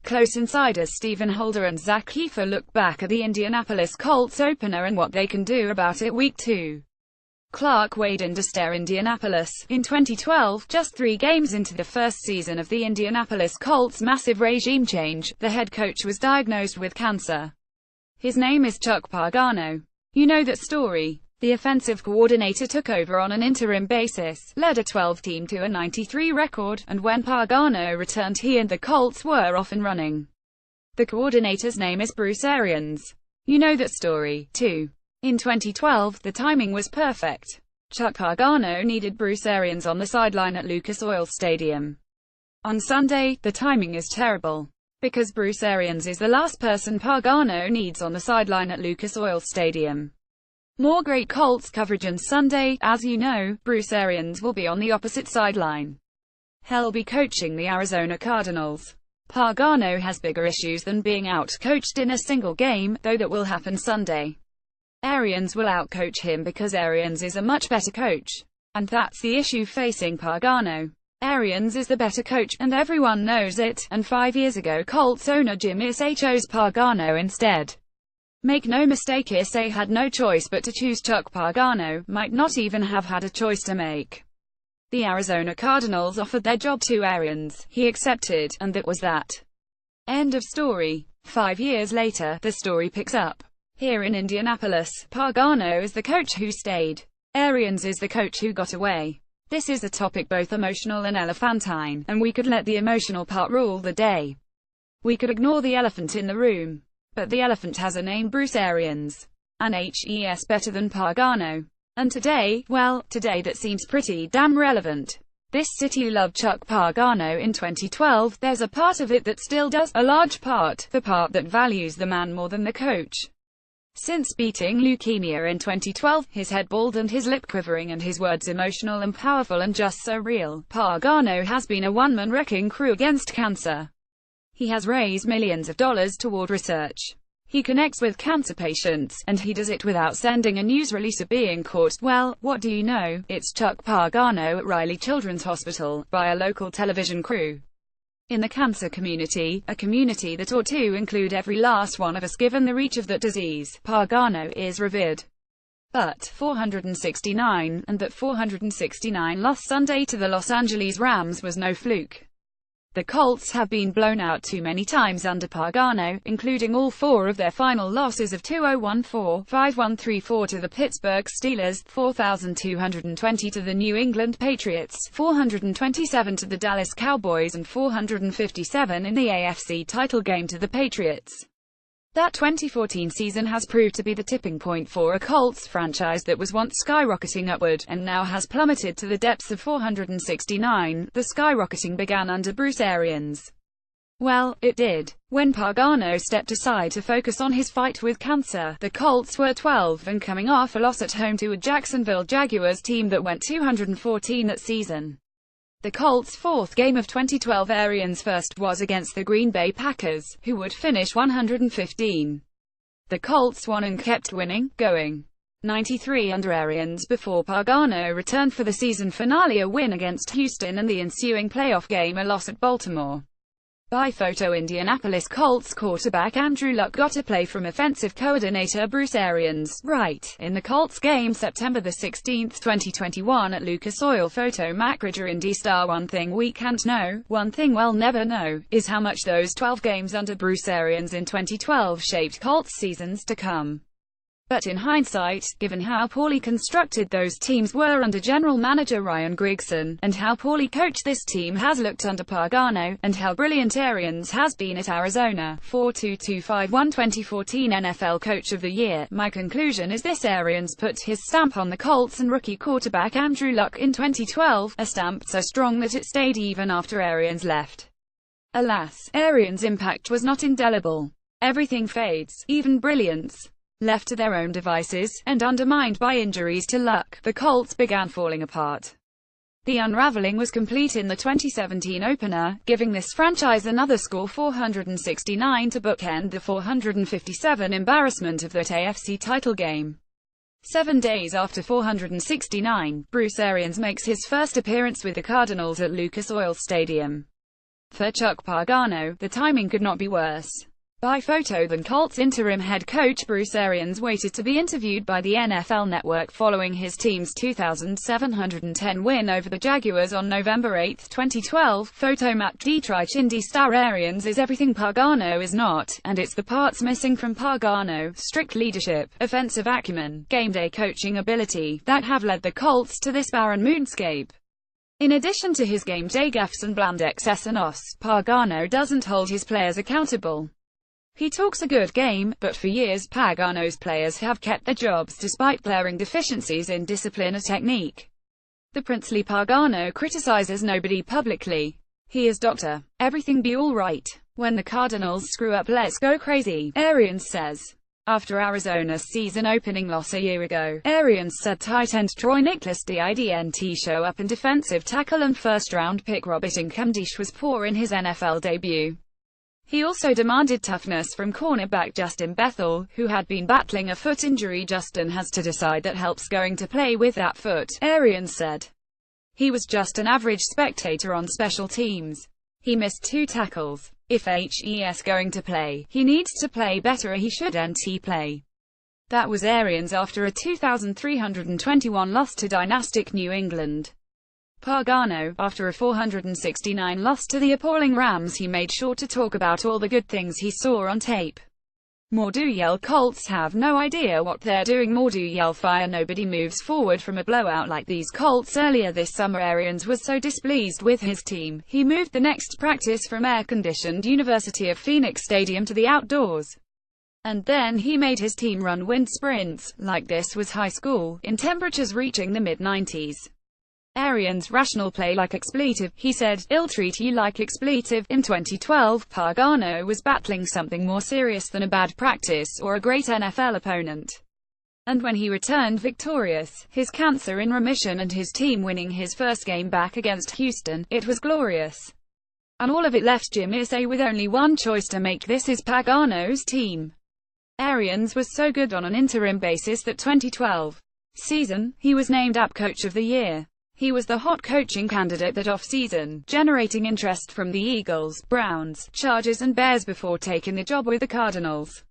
Close insiders Stephen Holder and Zach Kiefer look back at the Indianapolis Colts opener and what they can do about it. Week 2. Clark Wade and Indianapolis. In 2012, just 3 games into the first season of the Indianapolis Colts' massive regime change, the head coach was diagnosed with cancer. His name is Chuck Pagano. You know that story. The offensive coordinator took over on an interim basis, led a 12-team to a 93 record, and when Pagano returned he and the Colts were off and running. The coordinator's name is Bruce Arians. You know that story, too. In 2012, the timing was perfect. Chuck Pagano needed Bruce Arians on the sideline at Lucas Oil Stadium. On Sunday, the timing is terrible, because Bruce Arians is the last person Pagano needs on the sideline at Lucas Oil Stadium. More great Colts coverage on Sunday. As you know, Bruce Arians will be on the opposite sideline. He'll be coaching the Arizona Cardinals. Pagano has bigger issues than being out-coached in a single game, though that will happen Sunday. Arians will outcoach him because Arians is a much better coach. And that's the issue facing Pagano. Arians is the better coach, and everyone knows it, and 5 years ago Colts owner Jim Irsay chose Pagano instead. Make no mistake, Irsay had no choice but to choose Chuck Pagano, might not even have had a choice to make. The Arizona Cardinals offered their job to Arians, he accepted, and that was that. End of story. 5 years later, the story picks up. Here in Indianapolis, Pagano is the coach who stayed. Arians is the coach who got away. This is a topic both emotional and elephantine, and we could let the emotional part rule the day. We could ignore the elephant in the room. But the elephant has a name, Bruce Arians. An HES better than Pagano. And today, well, today that seems pretty damn relevant. This city loved Chuck Pagano in 2012, there's a part of it that still does, a large part, the part that values the man more than the coach. Since beating leukemia in 2012, his head bald and his lip quivering and his words emotional and powerful and just so real, Pagano has been a one-man wrecking crew against cancer. He has raised millions of dollars toward research. He connects with cancer patients, and he does it without sending a news release or being caught. Well, what do you know, it's Chuck Pagano at Riley Children's Hospital, by a local television crew. In the cancer community, a community that ought to include every last one of us given the reach of that disease, Pagano is revered. But 469, and that 469 loss Sunday to the Los Angeles Rams was no fluke. The Colts have been blown out too many times under Pagano, including all 4 of their final losses of 2014, 5134 to the Pittsburgh Steelers, 4220 to the New England Patriots, 427 to the Dallas Cowboys and 457 in the AFC title game to the Patriots. That 2014 season has proved to be the tipping point for a Colts franchise that was once skyrocketing upward, and now has plummeted to the depths of 469. The skyrocketing began under Bruce Arians. Well, it did. When Pagano stepped aside to focus on his fight with cancer, the Colts were 12 and coming off a loss at home to a Jacksonville Jaguars team that went 214 that season. The Colts' 4th game of 2012 Arians' first was against the Green Bay Packers, who would finish 115. The Colts won and kept winning, going 93 under Arians before Pagano returned for the season finale, a win against Houston, and the ensuing playoff game a loss at Baltimore. By photo, Indianapolis Colts quarterback Andrew Luck got a play from offensive coordinator Bruce Arians, right, in the Colts game September 16, 2021 at Lucas Oil. Photo Mac Ridger Indy Star. One thing we can't know, one thing we'll never know, is how much those 12 games under Bruce Arians in 2012 shaped Colts seasons to come. But in hindsight, given how poorly constructed those teams were under general manager Ryan Grigson, and how poorly coached this team has looked under Pagano, and how brilliant Arians has been at Arizona, 4-2-2-5-1 2014 NFL Coach of the Year, my conclusion is this: Arians put his stamp on the Colts and rookie quarterback Andrew Luck in 2012, a stamp so strong that it stayed even after Arians left. Alas, Arians' impact was not indelible. Everything fades, even brilliance. Left to their own devices, and undermined by injuries to Luck, the Colts began falling apart. The unraveling was complete in the 2017 opener, giving this franchise another score, 469, to bookend the 457 embarrassment of that AFC title game. 7 days after 469, Bruce Arians makes his first appearance with the Cardinals at Lucas Oil Stadium. For Chuck Pagano, the timing could not be worse by photo than Colts interim head coach Bruce Arians waited to be interviewed by the NFL Network following his team's 2,710 win over the Jaguars on November 8, 2012. Photomat Dietrich Indy star Arians is everything Pagano is not, and it's the parts missing from Pagano: strict leadership, offensive acumen, game day coaching ability, that have led the Colts to this barren moonscape. In addition to his game day gaffes and bland X's and O's, Pagano doesn't hold his players accountable. He talks a good game, but for years Pagano's players have kept their jobs despite glaring deficiencies in discipline or technique. The princely Pagano criticizes nobody publicly. He is Dr. Everything be all right. When the Cardinals screw up, let's go crazy, Arians says. After Arizona's season-opening loss a year ago, Arians said tight end Troy Nicholas didn't show up and defensive tackle and first-round pick Robert Nkemdish was poor in his NFL debut. He also demanded toughness from cornerback Justin Bethel, who had been battling a foot injury. Justin has to decide that helps going to play with that foot, Arians said. He was just an average spectator on special teams. He missed 2 tackles. If he's going to play, he needs to play better or he shouldn't play. That was Arians after a 2,321 loss to dynastic New England. Pagano, after a 469 loss to the appalling Rams, he made sure to talk about all the good things he saw on tape. More Doyel: Colts have no idea what they're doing. More Doyel fire. Nobody moves forward from a blowout like these Colts. Earlier this summer, Arians was so displeased with his team, he moved the next practice from air-conditioned University of Phoenix Stadium to the outdoors. And then he made his team run wind sprints, like this was high school, in temperatures reaching the mid-90s. Arians' rational play like expletive, he said, "I'll treat you like expletive." In 2012, Pagano was battling something more serious than a bad practice or a great NFL opponent. And when he returned victorious, his cancer in remission and his team winning his first game back against Houston, it was glorious. And all of it left Jim Irsay with only one choice to make: this is Pagano's team. Arians was so good on an interim basis that 2012 season, he was named AP Coach of the Year. He was the hot coaching candidate that off-season, generating interest from the Eagles, Browns, Chargers and Bears before taking the job with the Cardinals.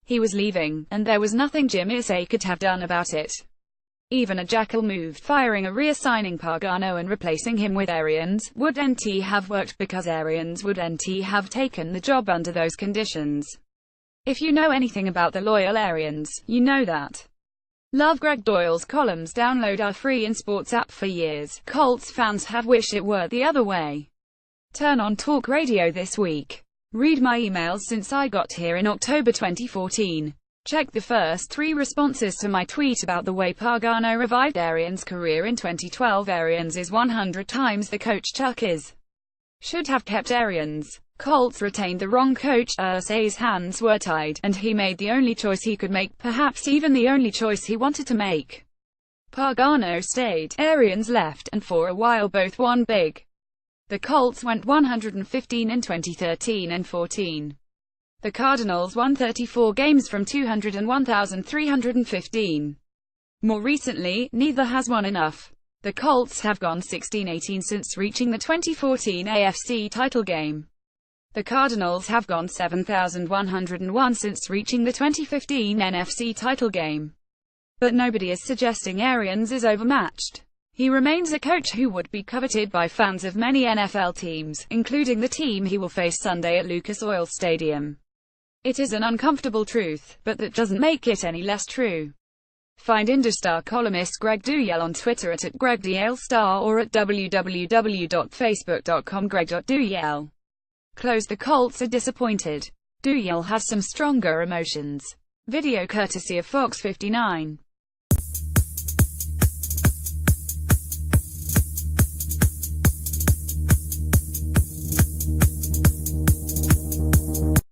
He was leaving, and there was nothing Jim Irsay could have done about it. Even a jackal move, firing or reassigning Pagano and replacing him with Arians, wouldn't have worked because Arians wouldn't have taken the job under those conditions. If you know anything about the loyal Arians, you know that. Love Greg Doyel's columns. Download our free in sports app. For years, Colts fans have wished it were the other way. Turn on talk radio this week. Read my emails since I got here in October 2014. Check the first 3 responses to my tweet about the way Pagano revived Arians' career in 2012. Arians is 100 times the coach Chuck is. Should have kept Arians. Colts retained the wrong coach. Irsay's hands were tied, and he made the only choice he could make, perhaps even the only choice he wanted to make. Pagano stayed, Arians left, and for a while both won big. The Colts went 115 in 2013 and 14. The Cardinals won 34 games from 201,315. More recently, neither has won enough. The Colts have gone 16-18 since reaching the 2014 AFC title game. The Cardinals have gone 7,101 since reaching the 2015 NFC title game. But nobody is suggesting Arians is overmatched. He remains a coach who would be coveted by fans of many NFL teams, including the team he will face Sunday at Lucas Oil Stadium. It is an uncomfortable truth, but that doesn't make it any less true. Find IndyStar columnist Greg Doyel on Twitter at @GregDoyelStar or at www.facebook.com/greg.doyel. Close. The Colts are disappointed. Doyel has some stronger emotions. Video courtesy of Fox 59.